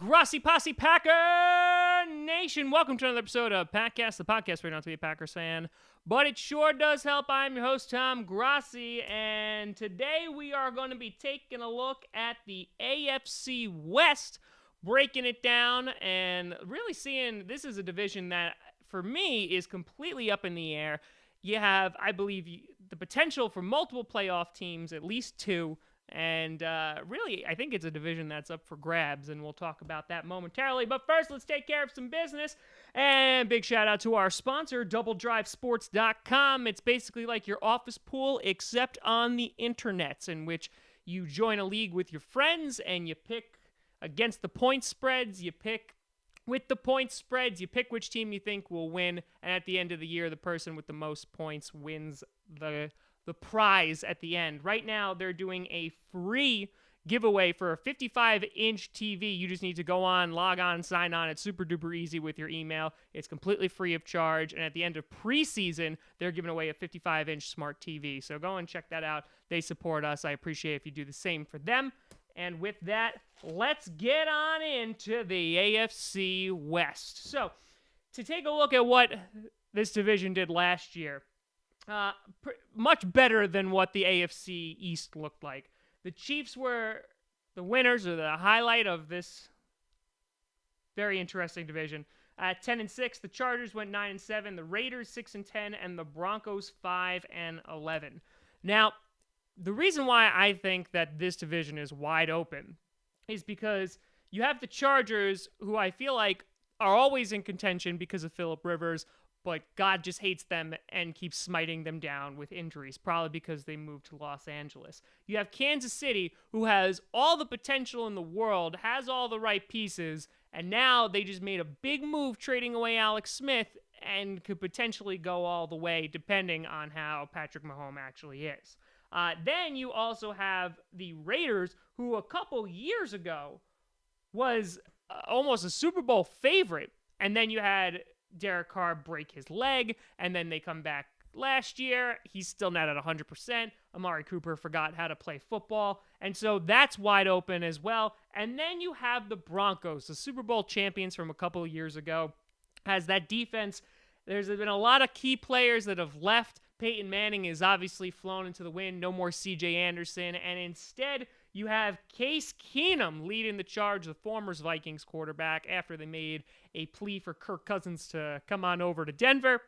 Grassy Posse Packer Nation. Welcome to another episode of Packcast, the podcast where you don't have to be a Packers fan, but it sure does help. I'm your host, Tom Grassi, and today we are going to be taking a look at the AFC West, breaking it down, and really seeing this is a division that, for me, is completely up in the air. You have, I believe, the potential for multiple playoff teams, at least two. And really, I think it's a division that's up for grabs, and we'll talk about that momentarily. But first, let's take care of some business. And big shout out to our sponsor, DoubleDriveSports.com. It's basically like your office pool, except on the internets, in which you join a league with your friends, and you pick against the point spreads. You pick with the point spreads. You pick which team you think will win, and at the end of the year, the person with the most points wins the prize at the end. Right now, they're doing a free giveaway for a 55-inch TV. You just need to go on, log on, sign on. It's super duper easy with your email. It's completely free of charge. And at the end of preseason, they're giving away a 55-inch smart TV. So go and check that out. They support us. I appreciate if you do the same for them. And with that, let's get on into the AFC West. So to take a look at what this division did last year, much better than what the AFC East looked like. The Chiefs were the winners, or the highlight of this very interesting division. At 10-6, the Chargers went 9-7, the Raiders 6-10, and the Broncos 5-11. Now, the reason why I think that this division is wide open is because you have the Chargers, who I feel like are always in contention because of Phillip Rivers, but God just hates them and keeps smiting them down with injuries, probably because they moved to Los Angeles. You have Kansas City, who has all the potential in the world, has all the right pieces, and now they just made a big move trading away Alex Smith and could potentially go all the way depending on how Patrick Mahomes actually is. Then you also have the Raiders, who a couple years ago was almost a Super Bowl favorite, and then you had Derek Carr break his leg, and then they come back last year. He's still not at 100%. Amari Cooper forgot how to play football, and so that's wide open as well. And then you have the Broncos, the Super Bowl champions from a couple of years ago, has that defense. There's been a lot of key players that have left. Peyton Manning is obviously flown into the wind. No more C.J. Anderson, and instead you have Case Keenum leading the charge, the former Vikings quarterback, after they made a plea for Kirk Cousins to come on over to Denver.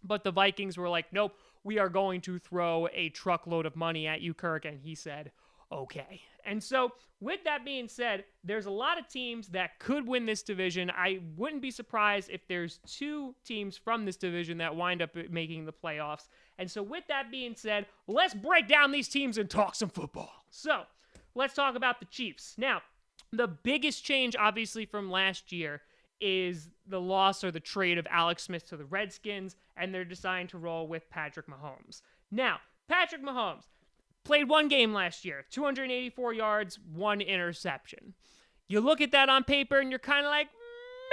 But the Vikings were like, nope, we are going to throw a truckload of money at you, Kirk. And he said, okay. And so with that being said, there's a lot of teams that could win this division. I wouldn't be surprised if there's two teams from this division that wind up making the playoffs. And so with that being said, let's break down these teams and talk some football. So let's talk about the Chiefs. Now, the biggest change, obviously, from last year is the loss or the trade of Alex Smith to the Redskins, and they're deciding to roll with Patrick Mahomes. Now, Patrick Mahomes played one game last year, 284 yards, one interception. You look at that on paper, and you're kind of like,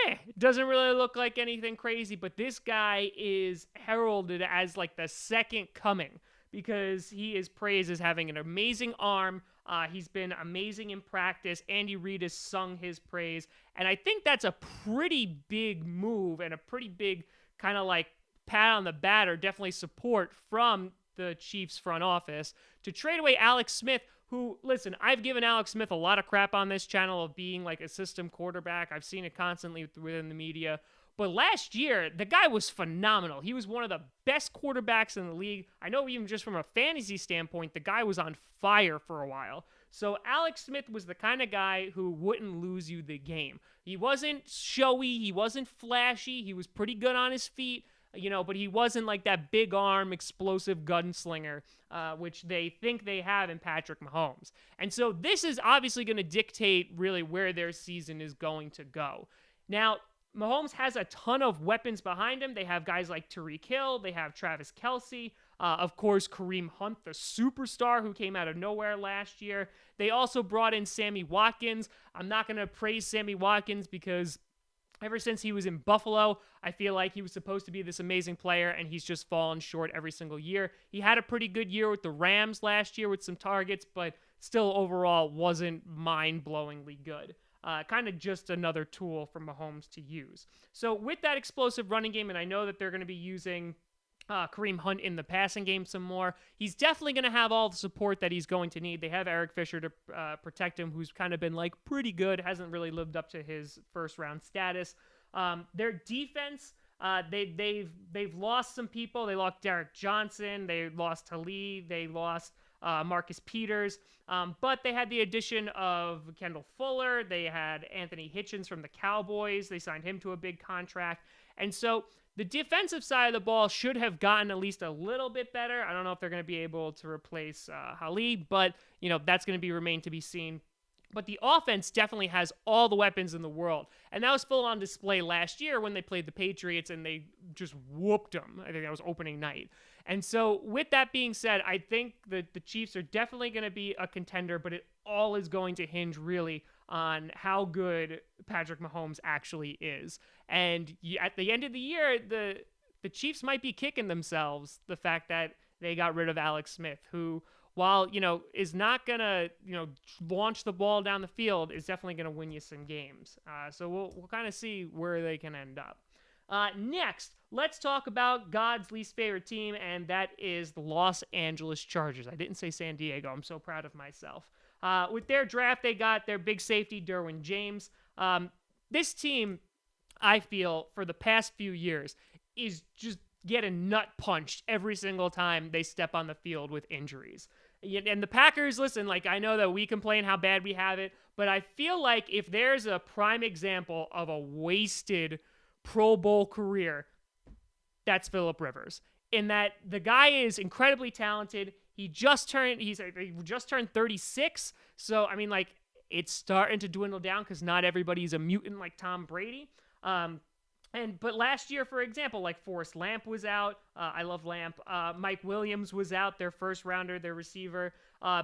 meh, it doesn't really look like anything crazy, but this guy is heralded as like the second coming because he is praised as having an amazing arm. He's been amazing in practice. Andy Reid has sung his praise. And I think that's a pretty big move and a pretty big kind of like pat on the back, or definitely support from the Chiefs front office to trade away Alex Smith, who, listen, I've given Alex Smith a lot of crap on this channel of being like a system quarterback. I've seen it constantly within the media. But last year, the guy was phenomenal. He was one of the best quarterbacks in the league. I know even just from a fantasy standpoint, the guy was on fire for a while. So Alex Smith was the kind of guy who wouldn't lose you the game. He wasn't showy. He wasn't flashy. He was pretty good on his feet, but he wasn't like that big arm, explosive gunslinger, which they think they have in Patrick Mahomes. And so this is obviously going to dictate really where their season is going to go. Now, Mahomes has a ton of weapons behind him. They have guys like Tyreek Hill. They have Travis Kelce. Of course, Kareem Hunt, the superstar who came out of nowhere last year. They also brought in Sammy Watkins. I'm not going to praise Sammy Watkins because ever since he was in Buffalo, I feel like he was supposed to be this amazing player, and he's just fallen short every single year. He had a pretty good year with the Rams last year with some targets, but still overall wasn't mind-blowingly good. kind of just another tool for Mahomes to use. So with that explosive running game, and I know that they're going to be using Kareem Hunt in the passing game some more, he's definitely going to have all the support that he's going to need. They have Eric Fisher to protect him, who's kind of been like pretty good, hasn't really lived up to his first round status. Their defense, they've lost some people. They lost Derek Johnson, they lost Talib, they lost Marcus Peters, but they had the addition of Kendall Fuller. They had Anthony Hitchens from the Cowboys. They signed him to a big contract. And so the defensive side of the ball should have gotten at least a little bit better. I don't know if they're going to be able to replace Halil, but that's going to remain to be seen. But the offense definitely has all the weapons in the world. And that was full on display last year when they played the Patriots and they just whooped them. I think that was opening night. And so with that being said, I think that the Chiefs are definitely going to be a contender, but it all is going to hinge really on how good Patrick Mahomes actually is. And at the end of the year, the Chiefs might be kicking themselves the fact that they got rid of Alex Smith, who, while, is not going to, launch the ball down the field, is definitely going to win you some games. So we'll kind of see where they can end up. Next, let's talk about God's least favorite team, and that is the Los Angeles Chargers. I didn't say San Diego. I'm so proud of myself. With their draft, they got their big safety, Derwin James. This team, I feel, for the past few years, is just getting nut punched every single time they step on the field with injuries. And the Packers, listen, I know that we complain how bad we have it, but I feel like if there's a prime example of a wasted Pro Bowl career, that's Phillip Rivers. In that the guy is incredibly talented. He just turned 36. So, it's starting to dwindle down because not everybody's a mutant like Tom Brady. But last year, for example, Forrest Lamp was out. I love Lamp. Mike Williams was out, their first rounder, their receiver.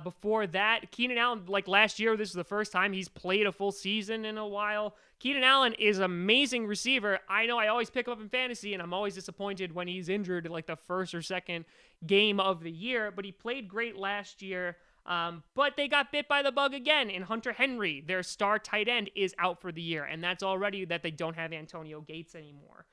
Before that, Keenan Allen, last year, this is the first time he's played a full season in a while. Keenan Allen is an amazing receiver. I know I always pick him up in fantasy, and I'm always disappointed when he's injured the first or second game of the year. But he played great last year. But they got bit by the bug again in Hunter Henry. Their star tight end is out for the year, and that's already that they don't have Antonio Gates anymore.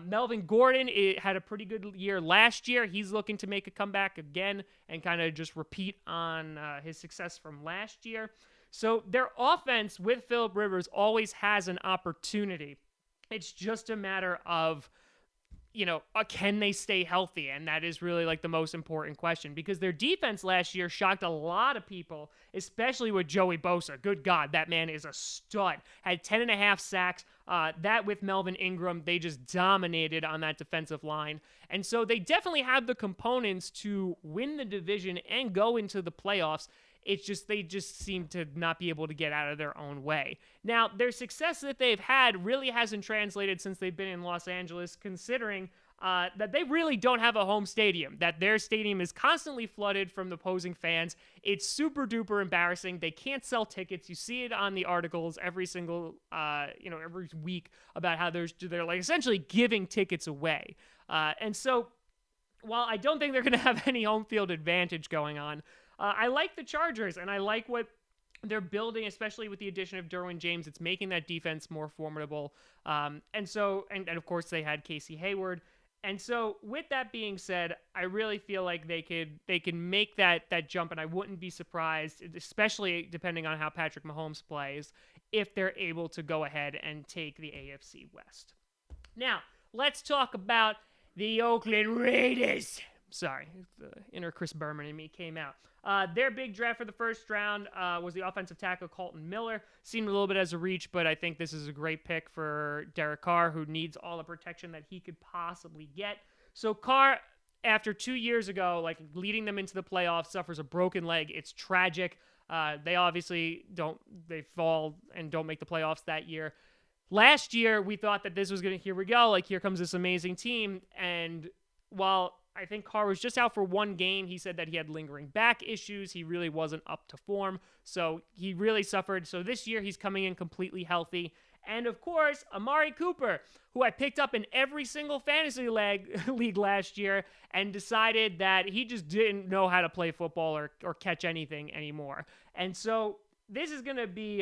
Melvin Gordon had a pretty good year last year. He's looking to make a comeback again and kind of just repeat on his success from last year. So their offense with Phillip Rivers always has an opportunity. It's just a matter of can they stay healthy? And that is really the most important question, because their defense last year shocked a lot of people, especially with Joey Bosa. Good God, that man is a stud. Had 10.5 sacks. That with Melvin Ingram, they just dominated on that defensive line. And so they definitely have the components to win the division and go into the playoffs. It's just they just seem to not be able to get out of their own way. Now, their success that they've had really hasn't translated since they've been in Los Angeles, considering that they really don't have a home stadium, that their stadium is constantly flooded from the opposing fans. It's super duper embarrassing. They can't sell tickets. You see it on the articles every single, every week about how they're essentially giving tickets away. And so while I don't think they're going to have any home field advantage going on, I like the Chargers, and I like what they're building, especially with the addition of Derwin James. It's making that defense more formidable. And of course they had Casey Hayward. And so with that being said, I really feel like they can make that jump, and I wouldn't be surprised, especially depending on how Patrick Mahomes plays, if they're able to go ahead and take the AFC West. Now, let's talk about the Oakland Raiders. Sorry, the inner Chris Berman in me came out. Their big draft for the first round was the offensive tackle Colton Miller. Seemed a little bit as a reach, but I think this is a great pick for Derek Carr, who needs all the protection that he could possibly get. So Carr, after 2 years ago, leading them into the playoffs, suffers a broken leg. It's tragic. They obviously they fall and don't make the playoffs that year. Last year, we thought that this was here we go. Here comes this amazing team. And while I think Carr was just out for one game, he said that he had lingering back issues. He really wasn't up to form. So he really suffered. So this year, he's coming in completely healthy. And of course, Amari Cooper, who I picked up in every single fantasy league last year and decided that he just didn't know how to play football or catch anything anymore. And so this is gonna be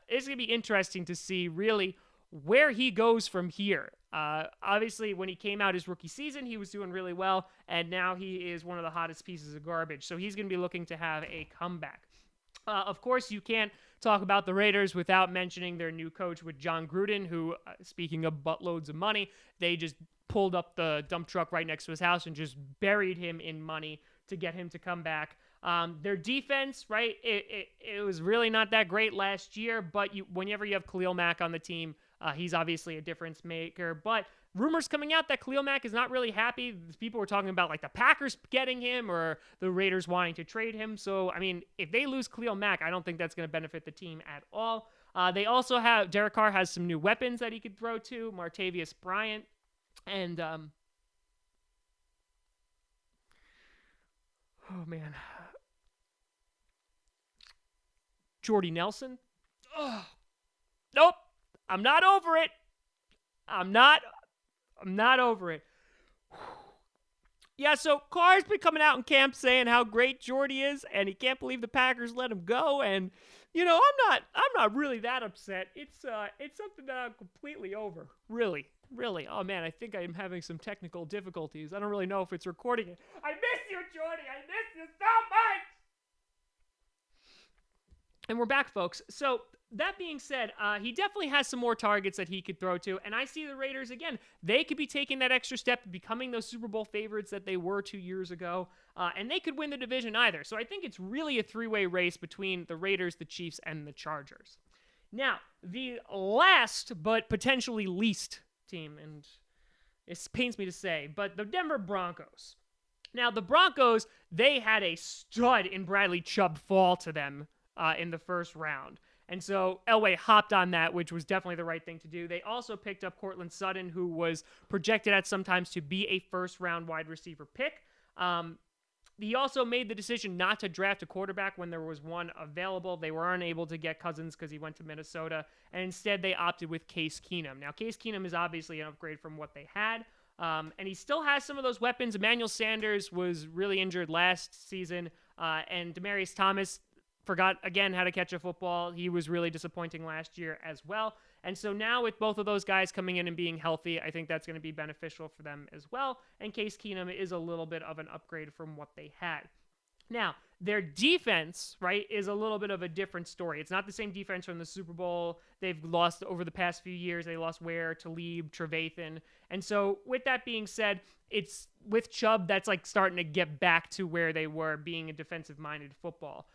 interesting to see really where he goes from here. Obviously, when he came out his rookie season, he was doing really well, and now he is one of the hottest pieces of garbage. So he's going to be looking to have a comeback. Of course, you can't talk about the Raiders without mentioning their new coach with John Gruden, who, speaking of buttloads of money, they just pulled up the dump truck right next to his house and just buried him in money to get him to come back. Their defense, right, it was really not that great last year, but whenever you have Khalil Mack on the team, he's obviously a difference maker. But rumors coming out that Khalil Mack is not really happy. People were talking about like the Packers getting him or the Raiders wanting to trade him. So, I mean, if they lose Khalil Mack, I don't think that's going to benefit the team at all. They also have, Derek Carr has some new weapons that he could throw to, Martavius Bryant, and, oh man, Jordy Nelson. Oh, nope. I'm not over it. I'm not over it. Yeah, so Carr's been coming out in camp saying how great Jordy is, and he can't believe the Packers let him go. And you know, I'm not really that upset. It's something that I'm completely over. Really. Oh man, I think I'm having some technical difficulties. I don't really know if it's recording it. I miss you, Jordy. I miss you so much. And we're back, folks. So that being said, he definitely has some more targets that he could throw to, and I see the Raiders, again, they could be taking that extra step to becoming those Super Bowl favorites that they were 2 years ago, and they could win the division either. So I think it's really a three-way race between the Raiders, the Chiefs, and the Chargers. Now, the last but potentially least team, and it pains me to say, but the Denver Broncos. Now, the Broncos, they had a stud in Bradley Chubb fall to them in the first round. And so Elway hopped on that, which was definitely the right thing to do. They also picked up Cortland Sutton, who was projected at sometimes to be a first-round wide receiver pick. He also made the decision not to draft a quarterback when there was one available. They were unable to get Cousins because he went to Minnesota, and instead they opted with Case Keenum. Now, Case Keenum is obviously an upgrade from what they had, and he still has some of those weapons. Emmanuel Sanders was really injured last season, and Demaryius Thomas forgot, again, how to catch a football. He was really disappointing last year as well. And so now with both of those guys coming in and being healthy, I think that's going to be beneficial for them as well. And Case Keenum is a little bit of an upgrade from what they had. Now, their defense, right, is a little bit of a different story. It's not the same defense from the Super Bowl. They've lost over the past few years. They lost Ware, Talib, Trevathan. And so with that being said, it's with Chubb that's like starting to get back to where they were, being a defensive-minded football.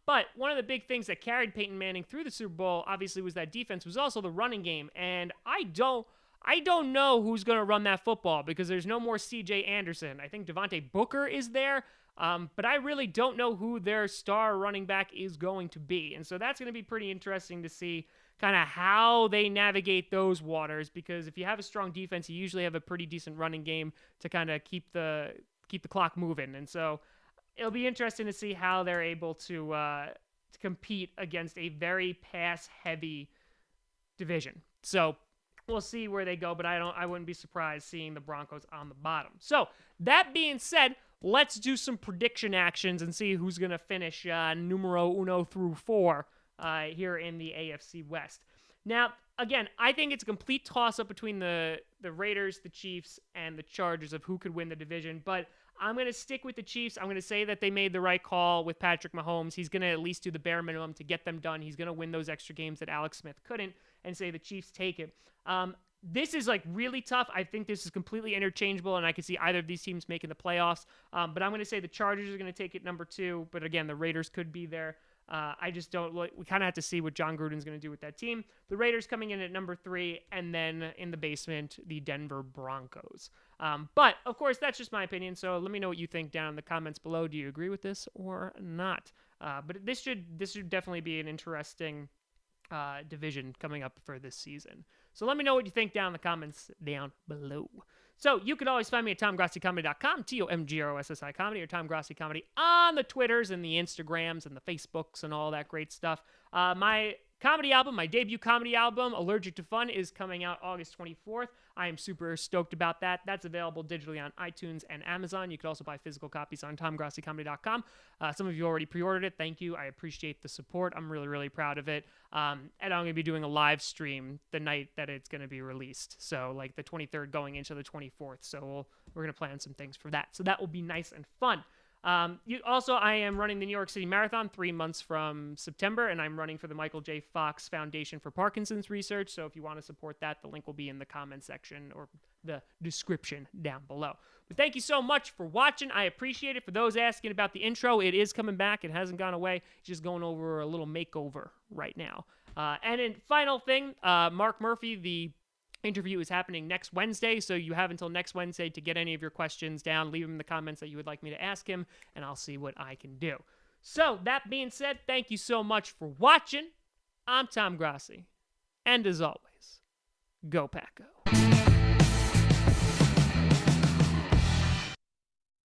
But one of the big things that carried Peyton Manning through the Super Bowl, obviously, was that defense, was also the running game. And I don't know who's going to run that football because there's no more C.J. Anderson. I think Devontae Booker is there, but I really don't know who their star running back is going to be. And so that's going to be pretty interesting to see kind of how they navigate those waters, because if you have a strong defense, you usually have a pretty decent running game to kind of keep the clock moving. And so it'll be interesting to see how they're able to compete against a very pass-heavy division. So we'll see where they go, but I wouldn't be surprised seeing the Broncos on the bottom. So that being said, let's do some prediction actions and see who's going to finish numero uno through 4 here in the AFC West. Now, again, I think it's a complete toss-up between the Raiders, the Chiefs, and the Chargers of who could win the division, but I'm going to stick with the Chiefs. I'm going to say that they made the right call with Patrick Mahomes. He's going to at least do the bare minimum to get them done. He's going to win those extra games that Alex Smith couldn't, and say the Chiefs take it. This is like really tough. I think this is completely interchangeable, and I could see either of these teams making the playoffs. But I'm going to say the Chargers are going to take it number 2. But again, the Raiders could be there. I just don't look. We kind of have to see what John Gruden's going to do with that team. The Raiders coming in at number 3, and then in the basement, the Denver Broncos. But of course, that's just my opinion. So let me know what you think down in the comments below. Do you agree with this or not? But this should definitely be an interesting division coming up for this season. So let me know what you think down in the comments down below. So you can always find me at TomGrossiComedy.com, TomGrossi Comedy, or Tom Grossi Comedy on the Twitters and the Instagrams and the Facebooks and all that great stuff. My comedy album, my debut comedy album, Allergic to Fun, is coming out August 24th. I am super stoked about that. That's available digitally on iTunes and Amazon. You can also buy physical copies on tomgrossicomedy.com. Some of you already pre-ordered it. Thank you. I appreciate the support. I'm really, really proud of it. And I'm going to be doing a live stream the night that it's going to be released. So like the 23rd going into the 24th. So we're going to plan some things for that. So that will be nice and fun. I am running the New York City Marathon 3 months from September, and I'm running for the Michael J. Fox Foundation for Parkinson's Research. So if you want to support that, the link will be in the comment section or the description down below. But thank you so much for watching. I appreciate it. For those asking about the intro, it is coming back. It hasn't gone away. It's just going over a little makeover right now. And then final thing, Mark Murphy, the interview is happening next Wednesday, so you have until next Wednesday to get any of your questions down. Leave them in the comments that you would like me to ask him, and I'll see what I can do. So, that being said, thank you so much for watching. I'm Tom Grossi, and as always, go Paco.